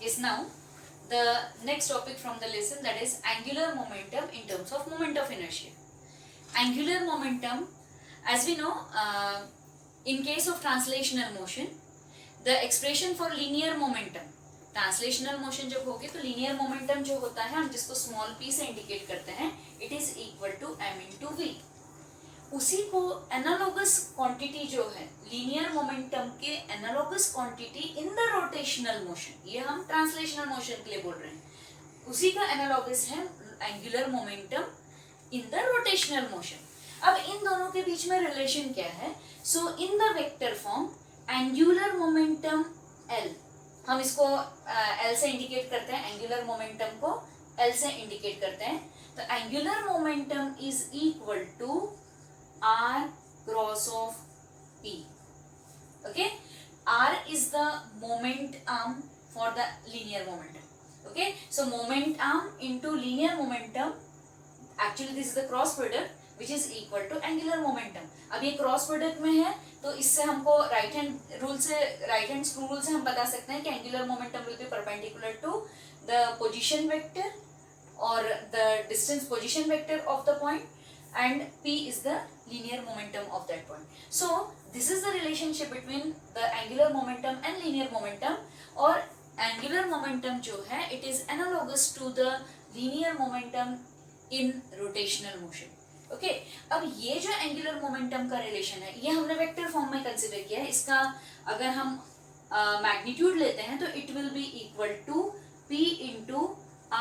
Yes, now the next topic from the lesson, that is angular momentum in terms of moment of inertia. Angular momentum, as we know, in case of translational motion, the expression for linear momentum, translational motion जब होगी तो linear momentum जो होता है, हम जिसको small p से indicate करते हैं, it is equal to m into v. उसी को एनालोगस क्वांटिटी जो है लीनियर मोमेंटम के analogous quantity in the rotational motion, ये हम ट्रांसलेशनल मोशन के लिए बोल रहे हैं, उसी का एनालोगस है angular momentum in the rotational motion. अब इन दोनों के बीच में रिलेशन क्या है? So in the vector form angular momentum L, हम इसको L से इंडिकेट करते हैं, एंगुलर मोमेंटम को L से इंडिकेट करते हैं. तो angular momentum is equal to R cross of P. Okay, R is the moment arm for the linear momentum. Okay, so moment arm into linear momentum, actually this is the cross product which is equal to angular momentum. अब ये cross product में है तो इससे हमको right hand rule से, right hand screw rule से हम बता सकते हैं कि angular momentum will be perpendicular to the position vector और the distance position vector of the point, and p is the linear momentum of that point. So this is the relationship between the angular momentum and linear momentum. और angular momentum जो है it is analogous to the linear momentum in rotational motion. Okay, अब ये जो angular momentum का relation है ये हमने vector form में consider किया है. इसका अगर हम magnitude लेते हैं तो it will be equal to p into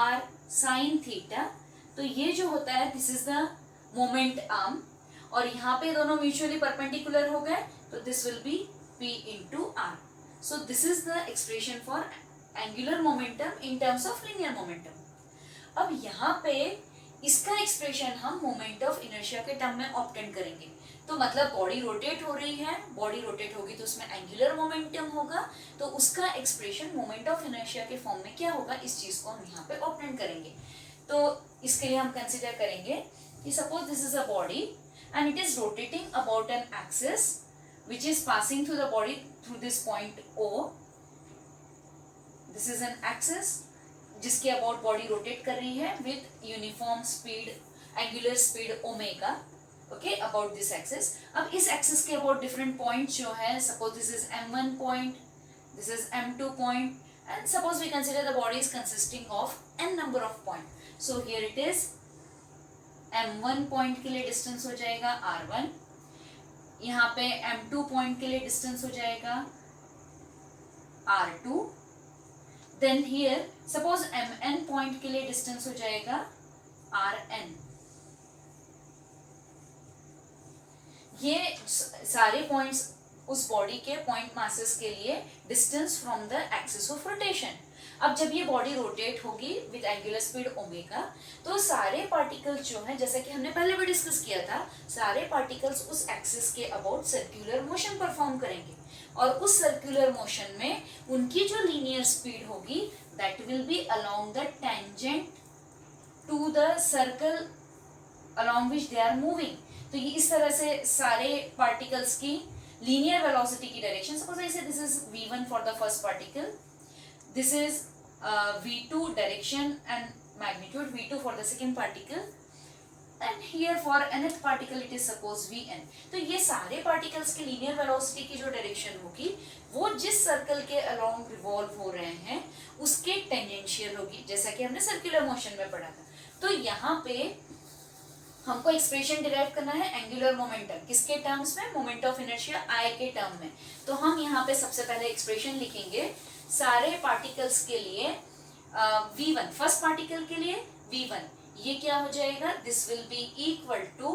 r sin theta. तो ये जो होता है this is the moment arm, और यहाँ पे दोनों म्यूचुअली परपेंडिकुलर हो गए तो this will be p into r. So this is the expression for angular momentum in terms of linear momentum. अब यहाँ पे इसका एक्सप्रेशन हम मोमेंट ऑफ इनर्शिया के टर्म में ऑब्टेन करेंगे. तो मतलब बॉडी रोटेट हो रही है, बॉडी रोटेट होगी तो उसमें एंगुलर मोमेंटम होगा, तो उसका एक्सप्रेशन मोमेंट ऑफ इनर्शिया के फॉर्म में क्या होगा, इस चीज को हम यहाँ पे ऑब्टेन करेंगे. तो इसके लिए हम कंसिडर करेंगे suppose this is a body and it is rotating about an axis which is passing through the body through this point O. This is an axis जिसके about body rotate कर रही है with uniform speed, angular speed omega. Okay, about this axis. अब इस axis के about different points जो है, suppose this is M1 point, this is M2 point, and suppose we consider the body is consisting of n number of points. So here it is M1 point के लिए distance हो जाएगा R1, यहाँ पे M2 point के लिए distance हो जाएगा R2, then here suppose Mn point के लिए डिस्टेंस हो जाएगा Rn. ये सारे पॉइंट्स उस बॉडी के पॉइंट मासेस के लिए distance from the axis of rotation. अब जब ये बॉडी रोटेट होगी विद एंगुलर स्पीड ओमेगा तो सारे पार्टिकल्स जो हैं, जैसा कि हमने पहले भी डिस्कस किया था, सारे पार्टिकल्स उस एक्सिस के अबाउट सर्कुलर मोशन परफॉर्म करेंगे और उस सर्कुलर मोशन में उनकी जो लीनियर स्पीड होगी that will be along the tangent to the circle along which they are moving. तो ये इस तरह से सारे पार्टिकल्स की लीनियर वेलोसिटी की direction, suppose I say this is v1 for the first particle, this is v2 direction and magnitude, v2 for the second particle, and here for nth particle it is suppose vn. तो ये सारे particles के linear velocity की जो direction होगी वो जिस circle के along revolve हो रहे हैं उसके tangential होगी, जैसा कि हमने circular motion में पढ़ा था. तो यहाँ पे हमको एक्सप्रेशन डिराइव करना है एंगुलर मोमेंटम किसके टर्म्स में, मोमेंट ऑफ इनर्शिया I के टर्म में. तो हम यहाँ पे सबसे पहले एक्सप्रेशन लिखेंगे सारे पार्टिकल्स के लिए. v1 फर्स्ट पार्टिकल के लिए v1 ये क्या हो जाएगा, this will be equal to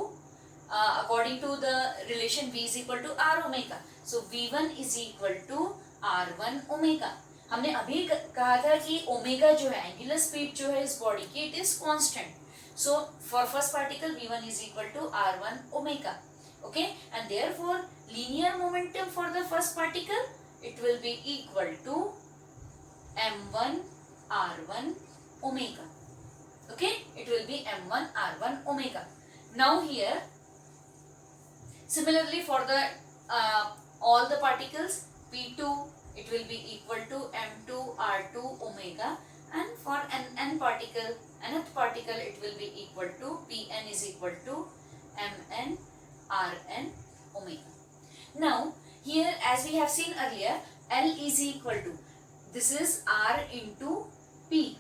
according to the relation v is equal to r omega. So v1 is equal to r1 omega. हमने अभी कहा था कि ओमेगा जो है एंगुलर स्पीड जो है इस बॉडी की it is constant. So for first particle v1 is equal to r1 omega. Okay, and therefore linear momentum for the first particle it will be equal to m1 r1 omega. Okay, it will be m1 r1 omega. Now here similarly for the all the particles p2 it will be equal to m2 r2 omega, and for nth particle it will be equal to Pn is equal to mn rn omega. Now here, as we have seen earlier, L is equal to, this is R into P,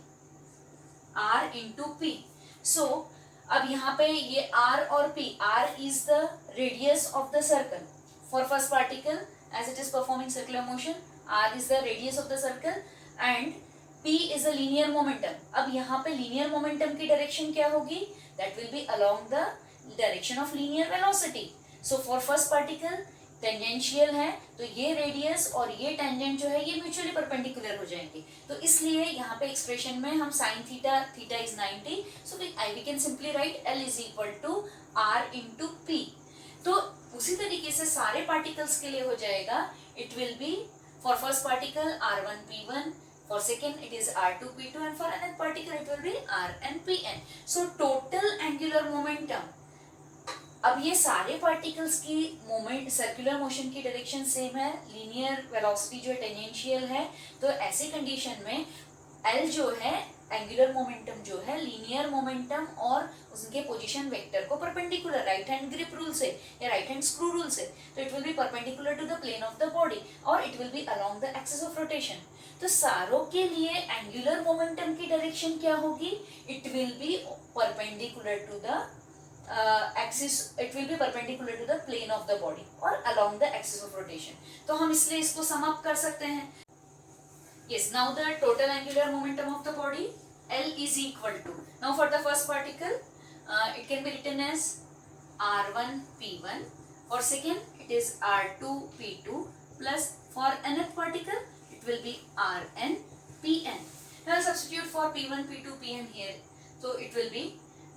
R into P. So अब यहाँ पे ये R और P, R is the radius of the circle for first particle as it is performing circular motion, R is the radius of the circle and P is a linear momentum. अब यहाँ पे linear momentum की direction क्या होगी? That will be along the direction of linear velocity. So for first particle tangential है, तो ये radius और ये टेंजेंट जो है ये म्यूचुअली परपेंडिकुलर हो जाएंगे, तो इसलिए यहाँ पे एक्सप्रेशन में हम sine theta, theta is 90, so we can simply write L is equal to R into P. तो उसी तरीके से सारे पार्टिकल्स के लिए हो जाएगा, it will B for first particle R1 P1, for second it is R2 P2 and for another particle it will be Rn Pn. So total angular momentum, अब ये सारे पार्टिकल्स की मोमेंट सर्कुलर मोशन की direction same है, linear velocity जो tangential है, तो ऐसे कंडीशन में L जो है एंगुलर मोमेंटम जो है लीनियर मोमेंटम और उसके पोजीशन वेक्टर को perpendicular right hand grip rule से या राइट हैंड स्क्रू रूल से, तो it will be perpendicular to the plane of the body और it will be along the axis of rotation. तो सारों के लिए एंगुलर मोमेंटम की डायरेक्शन क्या होगी? It will be perpendicular to the axis, it will be perpendicular to the plane of the body or along the axis of rotation. तो हम इसलिए इसको sum up कर सकते हैं. Yes, now the total angular momentum of the body L is equal to, now for the first particle it can be written as R1 P1, for second it is R2 P2 plus for nth particle it will be Rn Pn. Now substitute for P1 P2 Pn here, so it will be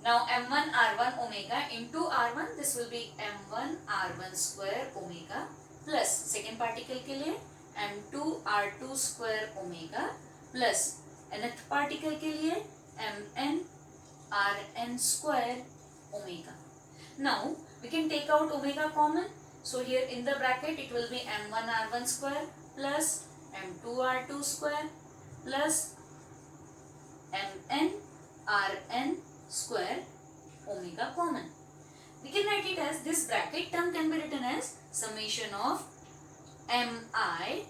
now m1 r1 omega into r1, this will be m1 r1 square omega plus second particle के लिए m2 r2 square omega plus nth particle के लिए mn rn square omega. Now we can take out omega common, so here in the bracket it will be m1 r1 square plus m2 r2 square plus mn rn square omega common. We can write it as, this bracket term can be written as summation of mi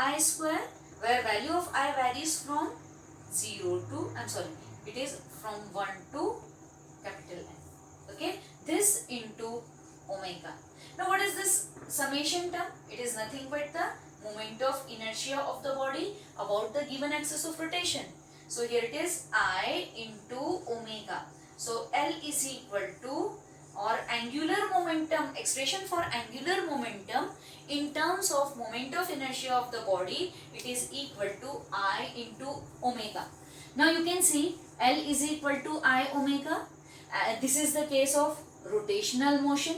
ri square, where value of I varies from 0 to, it is from 1 to capital N. Okay, this into omega. Now what is this summation term? It is nothing but the moment of inertia of the body about the given axis of rotation. So here it is I into omega. So L is equal to, or angular momentum, expression for angular momentum in terms of moment of inertia of the body, it is equal to I into omega. Now you can see L is equal to I omega. This is the case of rotational motion,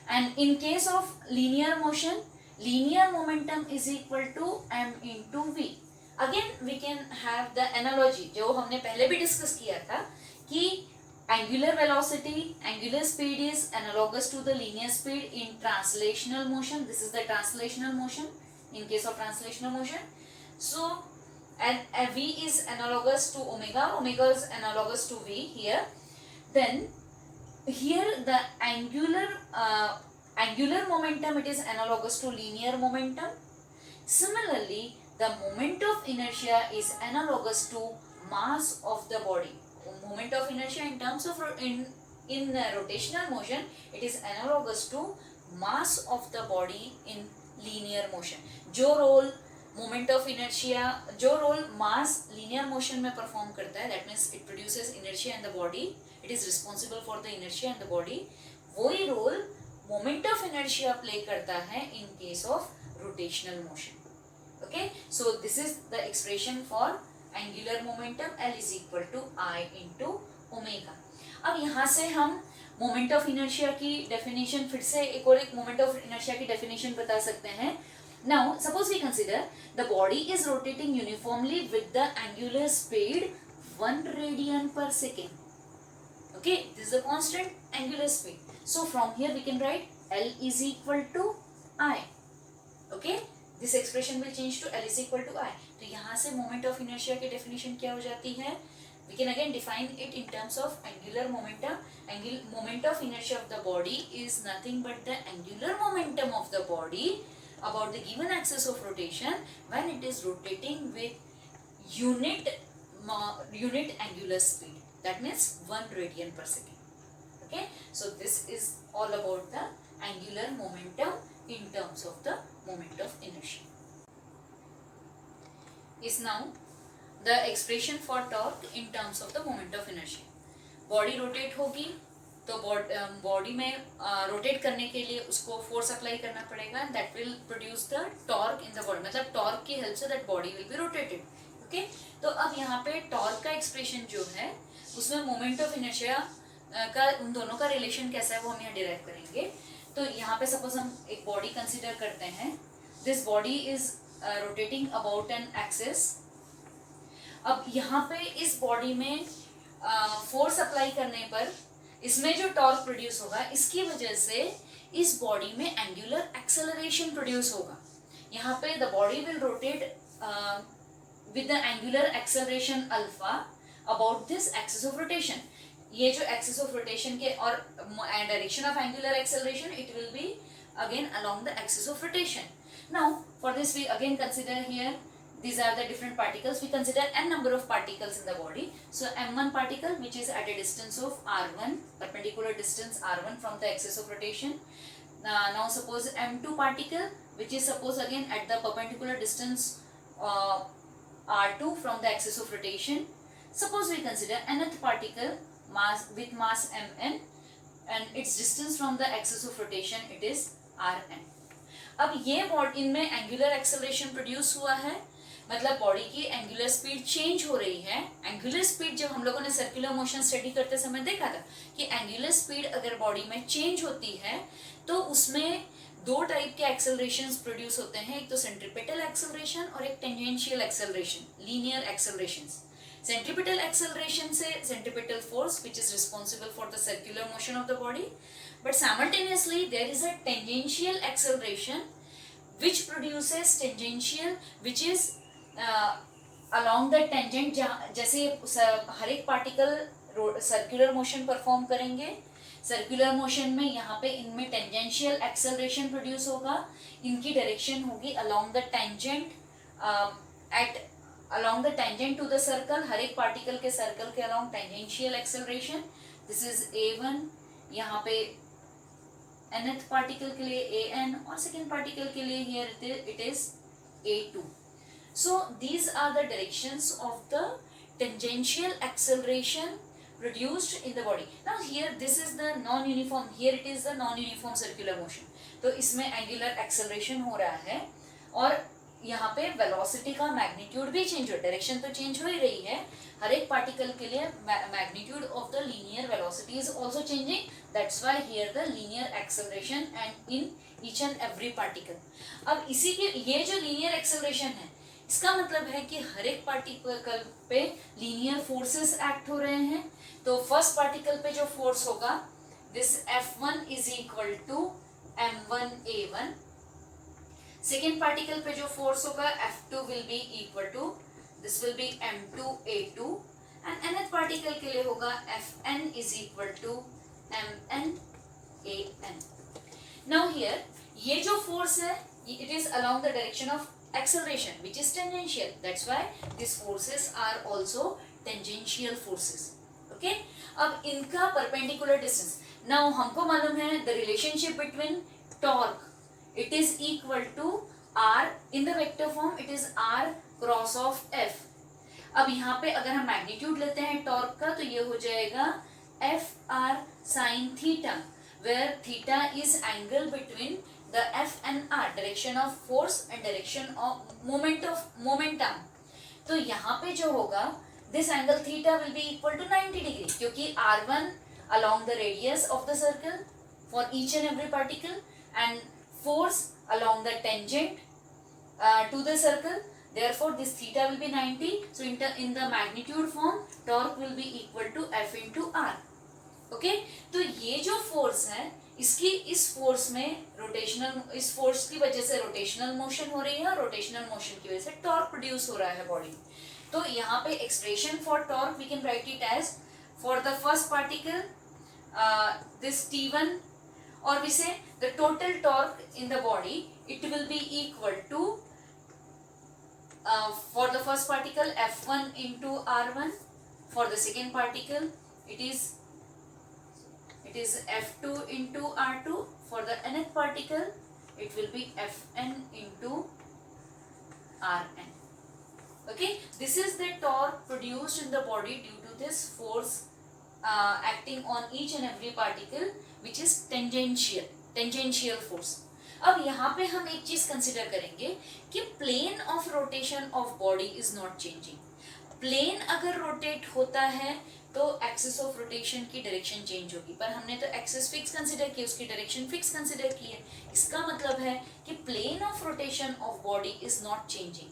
and in case of linear motion, linear momentum is equal to m into v. Again we can have the analogy जो हमने पहले भी discuss किया था कि angular velocity, angular speed is analogous to the linear speed in translational motion. This is the translational motion in case of translational motion. So and v is analogous to omega, omega is analogous to v here. Then here the angular momentum, it is analogous to linear momentum. Similarly, the moment of inertia is analogous to mass of the body. Moment of inertia in terms of in rotational motion, it is analogous to mass of the body in linear motion. जो role moment of inertia, जो role mass linear motion में perform करता है, that means it produces inertia in the body, it is responsible for the inertia in the body. वही role moment of inertia play करता है in case of rotational motion. Okay, so this is the expression for angular momentum. L is equal to I into omega. अब यहाँ से हम moment of inertia की definition, फिर से एक और एक moment of inertia की definition बता सकते हैं. Now suppose we consider the body is rotating uniformly with the angular speed 1 radian per second. Okay, this is the constant angular speed. So from here we can write L is equal to I. Okay, this expression will change to L is equal to I. तो यहाँ से moment of inertia की definition क्या हो जाती है? We can again define it in terms of angular momentum. Moment of inertia of the body is nothing but the angular momentum of the body about the given axis of rotation when it is rotating with unit angular speed. That means 1 radian per second. Okay, so this is all about the angular momentum in terms of the moment of inertia. Is now the expression for torque in terms of the moment of inertia. Body rotate होगी तो body में rotate करने के लिए उसको force apply करना पड़ेगा, that will produce the torque in the body, मतलब टॉर्क की help say that body will be rotated. Okay, तो अब यहाँ पे टॉर्क का एक्सप्रेशन जो है उसमें मोमेंट ऑफ इनर्शिया का उन दोनों का रिलेशन कैसा है वो हम यहाँ डिराइव करेंगे. तो यहाँ पे सपोज हम एक बॉडी कंसिडर करते हैं. This body is rotating about an axis. अब यहाँ पे इस बॉडी में फोर्स अप्लाई करने पर इसमें जो टॉर्क प्रोड्यूस होगा इसकी वजह से इस बॉडी में एंगुलर एक्सेलरेशन प्रोड्यूस होगा. यहाँ पे the body will rotate with the angular acceleration alpha about this axis of rotation. ये जो एक्सिस ऑफ रोटेशन के और direction of angular acceleration it will be again along the axis of rotation. Now for this we again consider here these are the different particles. We consider n number of particles in the body. So m1 particle which is at a distance of r1, perpendicular distance r1 from the axis of rotation. Now suppose m2 particle which is suppose again at the perpendicular distance r2 from the axis of rotation. Suppose we consider nth particle with mass mn and its distance from the axis of rotation it is rn. अब ये body इनमें angular acceleration produce हुआ है, मतलब body की angular speed change हो रही है. एंगुलर स्पीड जब हम लोगों ने सर्कुलर मोशन स्टडी करते समय देखा था कि एंगुलर स्पीड अगर बॉडी में चेंज होती है तो उसमें दो टाइप के एक्सेलरेशंस प्रोड्यूस होते हैं. एक तो सेंट्रीपिटल एक्सेलरेशन और एक tangential acceleration, linear accelerations. Centripetal acceleration से centripetal force which is responsible for the circular motion of the body, but simultaneously there is a tangential acceleration which produces tangential which is along the tangent. जैसे हर एक particle circular motion perform करेंगे, circular motion में यहाँ पे इनमें tangential acceleration produce होगा. इनकी direction होगी along the tangent along the tangent to the circle. हर एक पार्टिकल के सर्कल के along tangential acceleration. This is a1, यहाँ पे nth पार्टिकल के लिए an और सेकेंड पार्टिकल के लिए here it is a2. So these are the directions of the tangential acceleration produced in the body. Now here this is the non-uniform, here it is the non-uniform circular motion. तो इसमें angular acceleration हो रहा है और यहाँ पे velocity का magnitude भी चेंज हो, डायरेक्शन तो चेंज हो ही रही है. हर एक पार्टिकल के लिए magnitude of the linear velocity is also changing. That's why here the linear acceleration and in each and every particle. अब इसी के ये जो लीनियर एक्सेलरेशन है इसका मतलब है कि हर एक पार्टिकल पे लीनियर फोर्सेस एक्ट हो रहे हैं. तो फर्स्ट पार्टिकल पे जो फोर्स होगा this F1 is equal to m1a1. Second particle पे जो फोर्स होगा F2 will be equal to this will be m2a2 and nth particle के लिए होगा Fn is equal to mnan. Now here ये जो फोर्स है it is along the direction of acceleration which is tangential. That's why these forces are also tangential forces. Okay, अब इनका perpendicular distance. Now हमको मालूम है the relationship between torque it is equal to r in the vector form it is r cross of f. अब यहाँ पे अगर हम मैग्नीट्यूड लेते हैं टॉर्क का तो ये हो जाएगा Fr sin theta where theta is angle between the F and R, direction of force and direction of momentum. तो यहाँ पे जो होगा this angle theta will be equal to 90 degree क्योंकि R1 along the radius of the circle for each and every particle and force along the tangent to the circle. Therefore this theta will be 90. So in the magnitude form torque will be equal to F into R. Okay, तो ये जो force है इसकी इस force में rotational, इस force की वजह से रोटेशनल मोशन हो रही है और रोटेशनल मोशन की वजह से टॉर्क प्रोड्यूस हो रहा है बॉडी। तो यहाँ पे expression for torque we can write it as for the first particle this T1, or we say the total torque in the body, it will be equal to for the first particle F1 into R1, for the second particle it is F2 into R2, for the nth particle it will be Fn into Rn. Okay, this is the torque produced in the body due to this force acting on each and every particle which is tangential force. अब यहाँ पे हम एक चीज consider करेंगे कि plane of rotation of body is not changing. Plane अगर rotate होता है तो एक्सिस ऑफ रोटेशन की डायरेक्शन चेंज होगी, पर हमने तो एक्सिस फिक्स कंसिडर की, उसकी डायरेक्शन फिक्स कंसिडर की है। इसका मतलब है कि plane of rotation of body is not changing,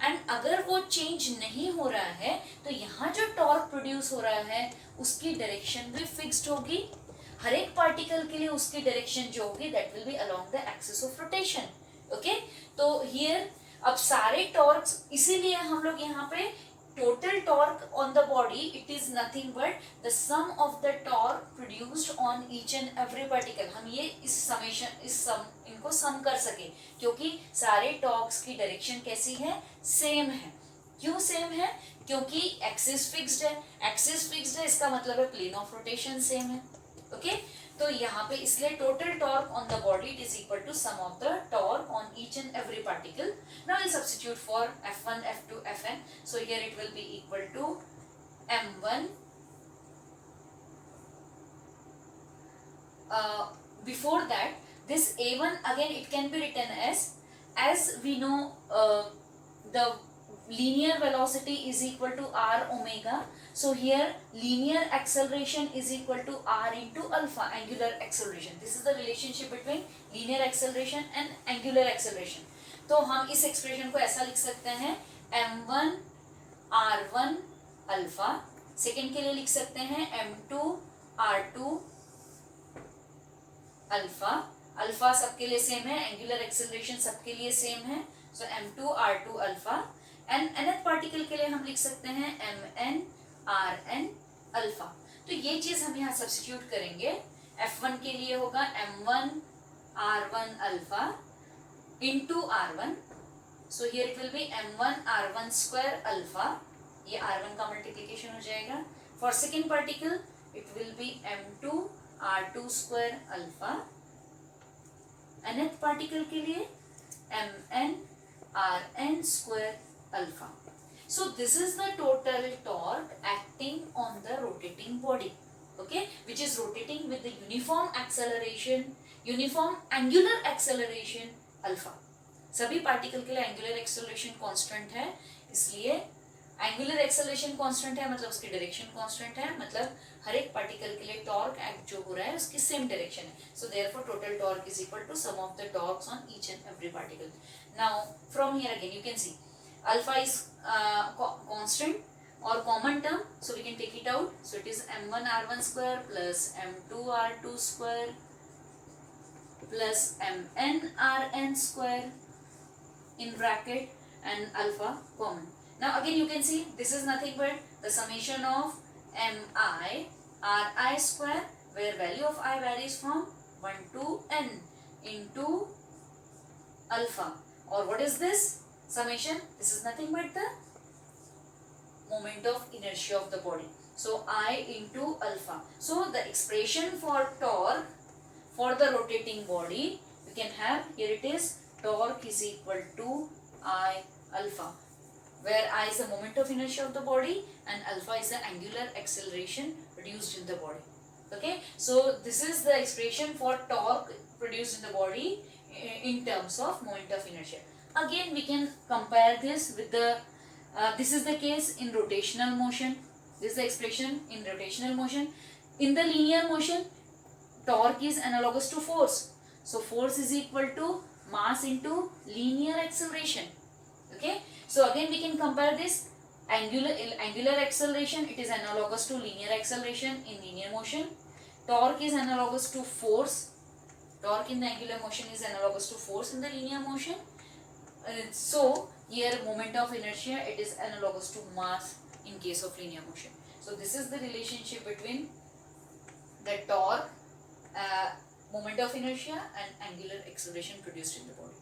and अगर वो चेंज नहीं हो रहा है तो यहाँ जो टॉर्क प्रोड्यूस हो रहा है उसकी डायरेक्शन भी फिक्स्ड होगी। हर एक पार्टिकल के लिए उसकी डायरेक्शन जो होगी that will be along the axis of rotation. Okay, तो हियर अब सारे टॉर्क्स, इसीलिए हम लोग यहाँ पे total torque on the body it is nothing but the sum of the torque produced on each and every particle. हम ये इस सम इनको सम कर सके, क्योंकि सारे टॉर्क्स की डायरेक्शन कैसी है, सेम है। क्यों सेम है? क्योंकि एक्सिस फिक्स्ड है। एक्सिस फिक्स्ड है इसका मतलब है प्लेन ऑफ रोटेशन सेम है। ओके, तो यहाँ पे इसलिए total torque on the body it is equal to sum of the torque on each and every particle. Now we'll substitute for F1, F2, Fn. So here it will be equal to M1 before that this A1 again it can be written as we know the linear velocity is equal to r omega. So here linear acceleration is equal to r into alpha, angular acceleration. This is the relationship between linear acceleration and angular acceleration. तो हम इस expression को ऐसा लिख सकते हैं m1 r1 alpha, second के लिए लिख सकते हैं m2 r2 अल्फा। अल्फा सबके लिए सेम है, एंगुलर एक्सेलरेशन सबके लिए सेम है, सो m2 r2 alpha. And nth particle के लिए हम लिख सकते हैं mn rn अल्फा। तो ये चीज हम यहाँ सब्स्टिट्यूट करेंगे। f1 के लिए होगा m1 r1 alpha into r1, so here it will be m1 r1 square alpha, ये r1 का मल्टीप्लिकेशन हो जाएगा। For second particle it will be m2 r2 square alpha. nth particle के लिए mn rn square alpha. So this is the total torque acting on the rotating body, okay, which is rotating with the uniform acceleration, uniform angular acceleration alpha. सभी particle के लिए angular acceleration constant है, इसलिए angular acceleration constant है मतलब उसकी direction constant है, मतलब हर एक पार्टिकल के लिए टॉर्क एक्ट जो हो रहा है उसकी सेम डायरेक्शन है। So therefore total torque is equal to sum of the torques on each and every particle. Now from here again you can see alpha is constant और common term, so we can take it out. So it is m1 r1 square plus m2 r2 square plus mn rn square in bracket and alpha common. Now again you can see this is nothing but the summation of mi ri square, where value of I varies from 1 to n into alpha. Or what is this summation? This is nothing but the moment of inertia of the body. So I into alpha. So the expression for torque for the rotating body you can have, here it is, torque is equal to I alpha, where I is the moment of inertia of the body and alpha is the angular acceleration produced in the body. Okay, so this is the expression for torque produced in the body in terms of moment of inertia. Again we can compare this with the this is the case in rotational motion. This is the expression in rotational motion. In the linear motion torque is analogous to force, so force is equal to mass into linear acceleration. Okay, so again we can compare this angular acceleration, it is analogous to linear acceleration in linear motion. Torque is analogous to force Torque in the angular motion is analogous to force in the linear motion. So here moment of inertia, it is analogous to mass in case of linear motion. So this is the relationship between the torque, moment of inertia and angular acceleration produced in the body.